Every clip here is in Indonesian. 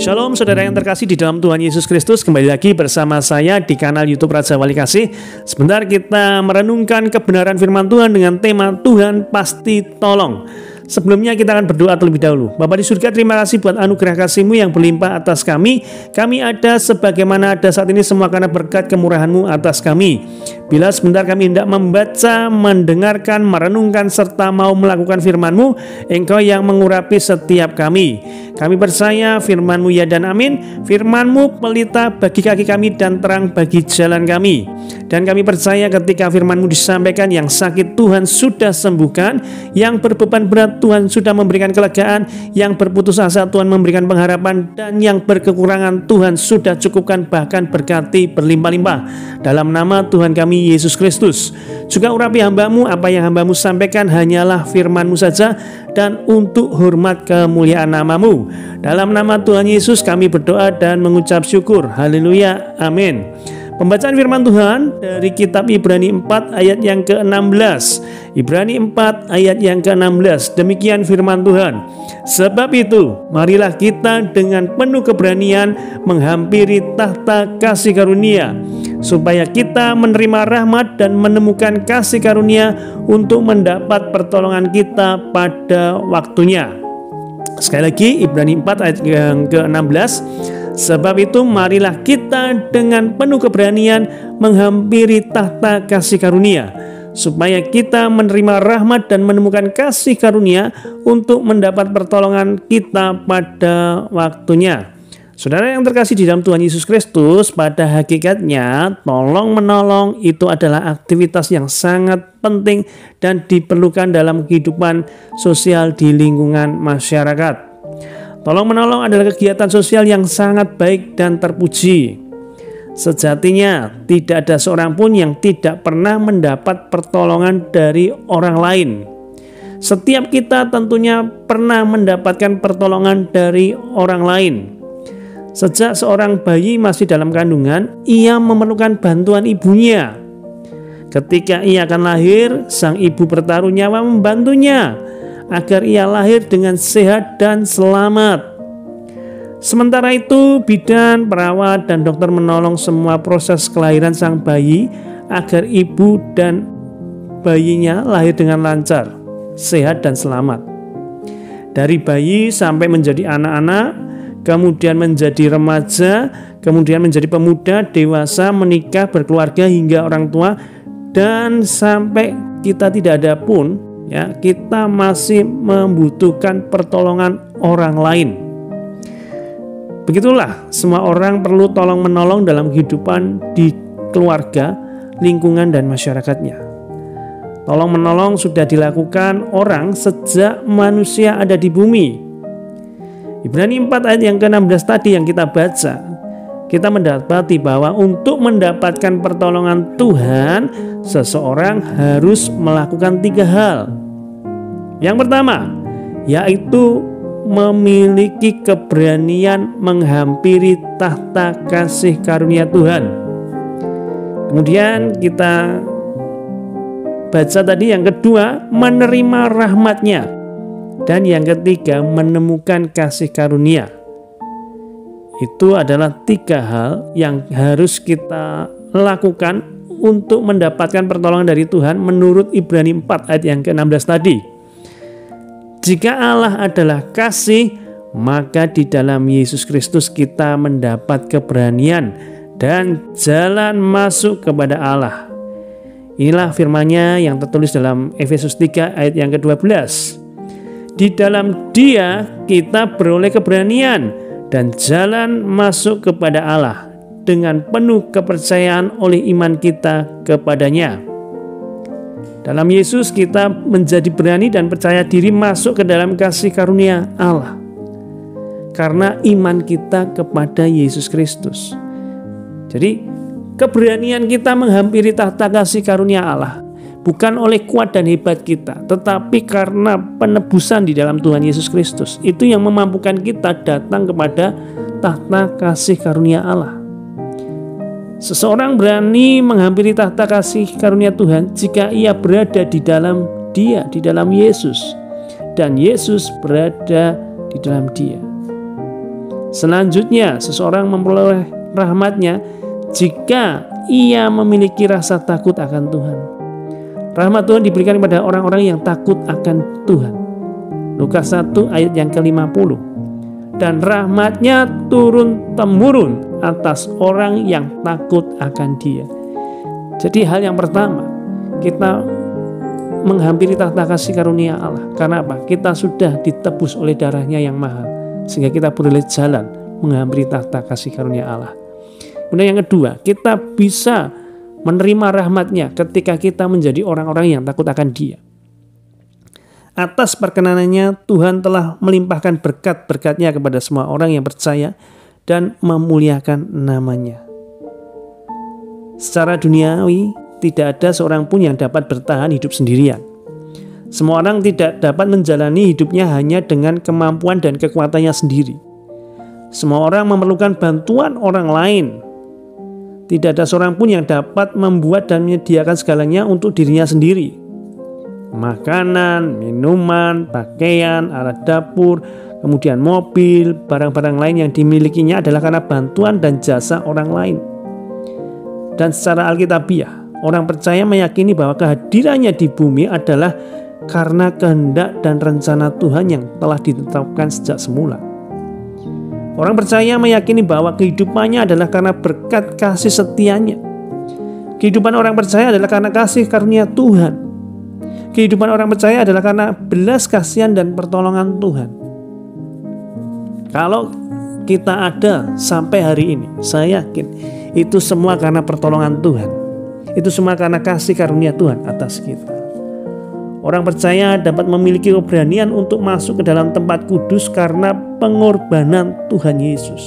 Shalom saudara yang terkasih di dalam Tuhan Yesus Kristus. Kembali lagi bersama saya di kanal YouTube Raja Wali Kasih. Sebentar kita merenungkan kebenaran firman Tuhan dengan tema Tuhan pasti tolong. Sebelumnya kita akan berdoa terlebih dahulu. Bapa di surga, terima kasih buat anugerah kasih-Mu yang berlimpah atas kami. Kami ada sebagaimana ada saat ini semua karena berkat kemurahan-Mu atas kami. Bila sebentar kami hendak membaca, mendengarkan, merenungkan, serta mau melakukan firman-Mu, Engkau yang mengurapi setiap kami. Kami percaya firman-Mu ya dan amin. Firman-Mu pelita bagi kaki kami dan terang bagi jalan kami. Dan kami percaya ketika firman-Mu disampaikan, yang sakit Tuhan sudah sembuhkan, yang berbeban berat Tuhan sudah memberikan kelegaan, yang berputus asa Tuhan memberikan pengharapan, dan yang berkekurangan Tuhan sudah cukupkan, bahkan berkati berlimpah-limpah. Dalam nama Tuhan kami Yesus Kristus. Juga urapi hamba-Mu, apa yang hamba-Mu sampaikan hanyalah firman-Mu saja, dan untuk hormat kemuliaan nama-Mu. Dalam nama Tuhan Yesus kami berdoa dan mengucap syukur. Haleluya, amin. Pembacaan firman Tuhan dari kitab Ibrani 4 ayat yang ke-16. Ibrani 4 ayat yang ke-16. Demikian firman Tuhan. Sebab itu, marilah kita dengan penuh keberanian menghampiri tahta kasih karunia, supaya kita menerima rahmat dan menemukan kasih karunia untuk mendapat pertolongan kita pada waktunya. Sekali lagi, Ibrani 4 ayat yang ke-16. Sebab itu marilah kita dengan penuh keberanian menghampiri tahta kasih karunia, supaya kita menerima rahmat dan menemukan kasih karunia untuk mendapat pertolongan kita pada waktunya. Saudara yang terkasih di dalam Tuhan Yesus Kristus, pada hakikatnya tolong menolong itu adalah aktivitas yang sangat penting dan diperlukan dalam kehidupan sosial di lingkungan masyarakat. Tolong menolong adalah kegiatan sosial yang sangat baik dan terpuji. Sejatinya tidak ada seorang pun yang tidak pernah mendapat pertolongan dari orang lain. Setiap kita tentunya pernah mendapatkan pertolongan dari orang lain. Sejak seorang bayi masih dalam kandungan, ia memerlukan bantuan ibunya. Ketika ia akan lahir, sang ibu bertaruh nyawa membantunya agar ia lahir dengan sehat dan selamat. Sementara itu, bidan, perawat, dan dokter menolong semua proses kelahiran sang bayi agar ibu dan bayinya lahir dengan lancar, sehat, dan selamat. Dari bayi sampai menjadi anak-anak, kemudian menjadi remaja, kemudian menjadi pemuda, dewasa, menikah, berkeluarga, hingga orang tua, dan sampai kita tidak ada pun, ya, kita masih membutuhkan pertolongan orang lain. Begitulah, semua orang perlu tolong menolong dalam kehidupan di keluarga, lingkungan, dan masyarakatnya. Tolong menolong sudah dilakukan orang sejak manusia ada di bumi. Ibrani 4 ayat yang ke-16 tadi yang kita baca, kita mendapati bahwa untuk mendapatkan pertolongan Tuhan, seseorang harus melakukan 3 hal. Yang pertama, yaitu memiliki keberanian menghampiri tahta kasih karunia Tuhan. Kemudian kita baca tadi yang kedua, menerima rahmat-Nya. Dan yang ketiga, menemukan kasih karunia. Itu adalah 3 hal yang harus kita lakukan untuk mendapatkan pertolongan dari Tuhan menurut Ibrani 4 ayat yang ke-16 tadi. Jika Allah adalah kasih, maka di dalam Yesus Kristus kita mendapat keberanian dan jalan masuk kepada Allah. Inilah firman-Nya yang tertulis dalam Efesus 3 ayat yang ke-12. Di dalam Dia kita beroleh keberanian dan jalan masuk kepada Allah dengan penuh kepercayaan oleh iman kita kepadanya. Dalam Yesus kita menjadi berani dan percaya diri masuk ke dalam kasih karunia Allah, karena iman kita kepada Yesus Kristus. Jadi keberanian kita menghampiri tahta kasih karunia Allah bukan oleh kuat dan hebat kita, tetapi karena penebusan di dalam Tuhan Yesus Kristus. Itu yang memampukan kita datang kepada tahta kasih karunia Allah. Seseorang berani menghampiri tahta kasih karunia Tuhan jika ia berada di dalam Dia, di dalam Yesus, dan Yesus berada di dalam Dia. Selanjutnya, seseorang memperoleh rahmat-Nya jika ia memiliki rasa takut akan Tuhan. Rahmat Tuhan diberikan kepada orang-orang yang takut akan Tuhan. Lukas 1 ayat yang ke-50. Dan rahmat-Nya turun-temurun atas orang yang takut akan Dia. Jadi hal yang pertama, kita menghampiri tahta kasih karunia Allah. Karena apa? Kita sudah ditebus oleh darah-Nya yang mahal, sehingga kita boleh jalan menghampiri tahta kasih karunia Allah. Kemudian yang kedua, kita bisa menerima rahmat-Nya ketika kita menjadi orang-orang yang takut akan Dia. Atas perkenanannya, Tuhan telah melimpahkan berkat-berkat-Nya kepada semua orang yang percaya dan memuliakan nama-Nya. Secara duniawi, tidak ada seorang pun yang dapat bertahan hidup sendirian. Semua orang tidak dapat menjalani hidupnya hanya dengan kemampuan dan kekuatannya sendiri. Semua orang memerlukan bantuan orang lain. Tidak ada seorang pun yang dapat membuat dan menyediakan segalanya untuk dirinya sendiri. Makanan, minuman, pakaian, alat dapur, kemudian mobil, barang-barang lain yang dimilikinya adalah karena bantuan dan jasa orang lain. Dan secara alkitabiah, orang percaya meyakini bahwa kehadirannya di bumi adalah karena kehendak dan rencana Tuhan yang telah ditetapkan sejak semula. Orang percaya meyakini bahwa kehidupannya adalah karena berkat kasih setianya. Kehidupan orang percaya adalah karena kasih karunia Tuhan. Kehidupan orang percaya adalah karena belas kasihan dan pertolongan Tuhan. Kalau kita ada sampai hari ini, saya yakin itu semua karena pertolongan Tuhan. Itu semua karena kasih karunia Tuhan atas kita. Orang percaya dapat memiliki keberanian untuk masuk ke dalam tempat kudus karena pengorbanan Tuhan Yesus.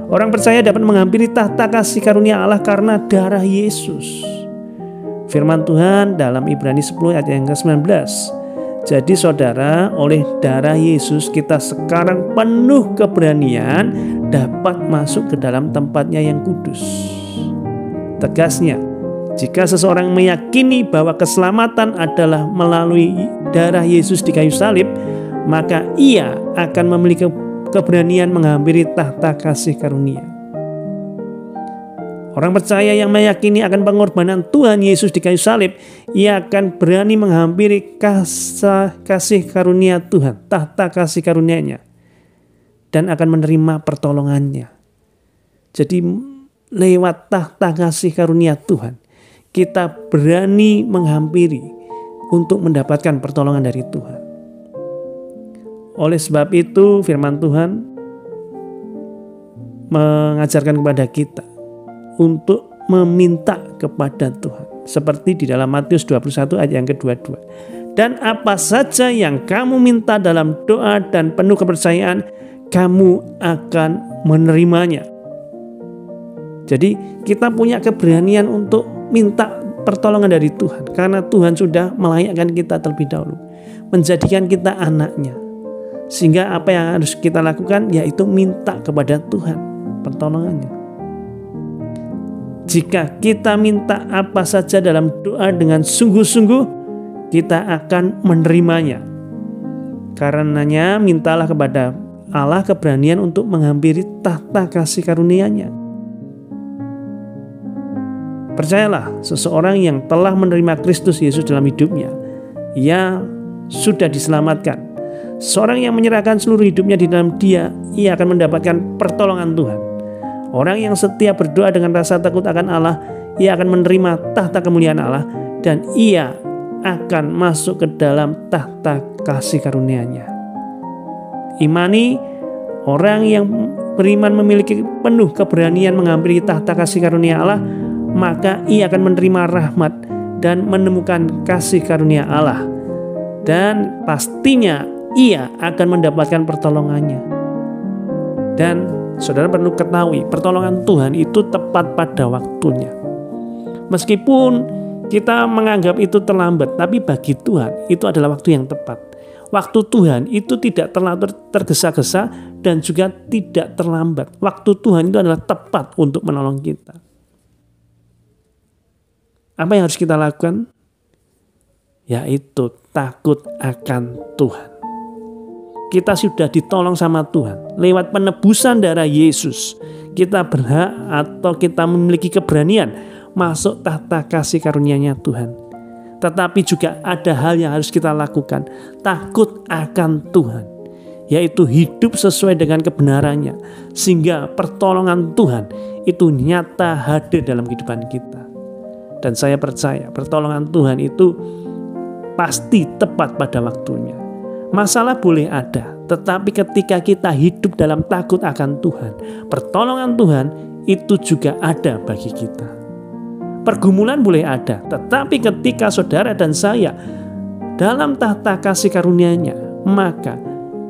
Orang percaya dapat menghampiri tahta kasih karunia Allah karena darah Yesus. Firman Tuhan dalam Ibrani 10 ayat yang ke-19. Jadi saudara, oleh darah Yesus kita sekarang penuh keberanian dapat masuk ke dalam tempatnya yang kudus. Tegasnya, jika seseorang meyakini bahwa keselamatan adalah melalui darah Yesus di kayu salib, maka ia akan memiliki keberanian menghampiri tahta kasih karunia. Orang percaya yang meyakini akan pengorbanan Tuhan Yesus di kayu salib, ia akan berani menghampiri kasih karunia Tuhan, tahta kasih karunia-Nya, dan akan menerima pertolongannya. Jadi lewat tahta kasih karunia Tuhan, kita berani menghampiri untuk mendapatkan pertolongan dari Tuhan. Oleh sebab itu firman Tuhan mengajarkan kepada kita untuk meminta kepada Tuhan. Seperti di dalam Matius 21 ayat yang ke-22. Dan apa saja yang kamu minta dalam doa dan penuh kepercayaan, kamu akan menerimanya. Jadi kita punya keberanian untuk minta pertolongan dari Tuhan. Karena Tuhan sudah melayakkan kita terlebih dahulu, menjadikan kita anaknya. Sehingga apa yang harus kita lakukan yaitu minta kepada Tuhan pertolongannya. Jika kita minta apa saja dalam doa dengan sungguh-sungguh, kita akan menerimanya. Karenanya mintalah kepada Allah keberanian untuk menghampiri tahta kasih karunia-Nya. Percayalah, seseorang yang telah menerima Kristus Yesus dalam hidupnya, ia sudah diselamatkan. Seorang yang menyerahkan seluruh hidupnya di dalam Dia, ia akan mendapatkan pertolongan Tuhan. Orang yang setia berdoa dengan rasa takut akan Allah, ia akan menerima tahta kemuliaan Allah dan ia akan masuk ke dalam tahta kasih karunia-Nya. Imani, orang yang beriman memiliki penuh keberanian menghampiri tahta kasih karunia Allah, maka ia akan menerima rahmat dan menemukan kasih karunia Allah. Dan pastinya ia akan mendapatkan pertolongannya. Dan saudara perlu ketahui, pertolongan Tuhan itu tepat pada waktunya. Meskipun kita menganggap itu terlambat, tapi bagi Tuhan itu adalah waktu yang tepat. Waktu Tuhan itu tidak terlalu tergesa-gesa dan juga tidak terlambat. Waktu Tuhan itu adalah tepat untuk menolong kita. Apa yang harus kita lakukan? Yaitu takut akan Tuhan. kita sudah ditolong sama Tuhan. Lewat penebusan darah Yesus, kita berhak atau kita memiliki keberanian masuk tahta kasih karunia-Nya Tuhan. Tetapi juga ada hal yang harus kita lakukan. Takut akan Tuhan, yaitu hidup sesuai dengan kebenarannya, sehingga pertolongan Tuhan itu nyata hadir dalam kehidupan kita. Dan saya percaya pertolongan Tuhan itu pasti tepat pada waktunya. Masalah boleh ada, tetapi ketika kita hidup dalam takut akan Tuhan, pertolongan Tuhan itu juga ada bagi kita. Pergumulan boleh ada, tetapi ketika saudara dan saya dalam tahta kasih karunia-Nya, maka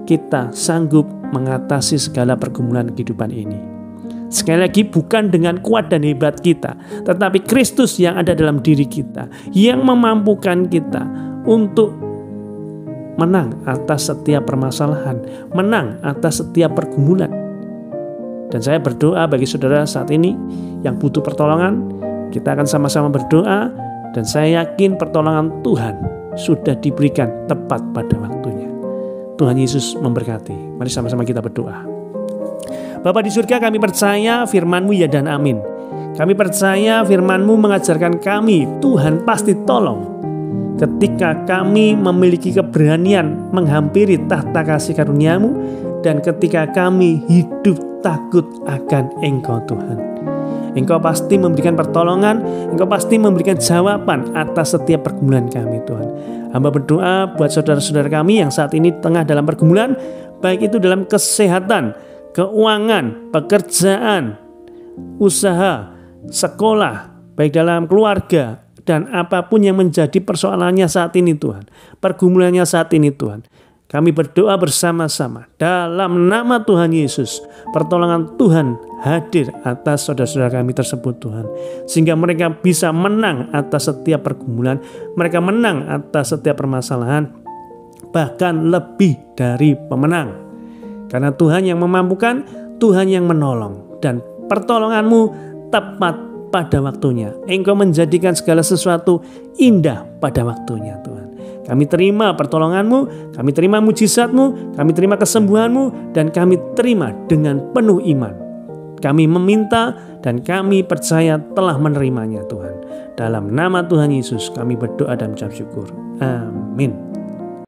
kita sanggup mengatasi segala pergumulan kehidupan ini. Sekali lagi, bukan dengan kuat dan hebat kita, tetapi Kristus yang ada dalam diri kita, yang memampukan kita untuk menang atas setiap permasalahan, menang atas setiap pergumulan. Dan saya berdoa bagi saudara saat ini yang butuh pertolongan. Kita akan sama-sama berdoa, dan saya yakin pertolongan Tuhan sudah diberikan tepat pada waktunya. Tuhan Yesus memberkati. Mari sama-sama kita berdoa. Bapa di surga, kami percaya firman-Mu ya dan amin. Kami percaya firman-Mu mengajarkan kami Tuhan pasti tolong ketika kami memiliki keberanian menghampiri tahta kasih karunia-Mu, dan ketika kami hidup takut akan Engkau Tuhan. Engkau pasti memberikan pertolongan, Engkau pasti memberikan jawaban atas setiap pergumulan kami Tuhan. Hamba berdoa buat saudara-saudara kami yang saat ini tengah dalam pergumulan, baik itu dalam kesehatan, keuangan, pekerjaan, usaha, sekolah, baik dalam keluarga, dan apapun yang menjadi persoalannya saat ini Tuhan, pergumulannya saat ini Tuhan. Kami berdoa bersama-sama dalam nama Tuhan Yesus. Pertolongan Tuhan hadir atas saudara-saudara kami tersebut Tuhan, sehingga mereka bisa menang atas setiap pergumulan, mereka menang atas setiap permasalahan, bahkan lebih dari pemenang. Karena Tuhan yang memampukan, Tuhan yang menolong, dan pertolongan-Mu tepat pada waktunya. Engkau menjadikan segala sesuatu indah pada waktunya Tuhan. Kami terima pertolongan-Mu, kami terima mujizat-Mu, kami terima kesembuhan-Mu, dan kami terima dengan penuh iman. Kami meminta dan kami percaya telah menerimanya Tuhan. Dalam nama Tuhan Yesus kami berdoa dan mengucap syukur. Amin.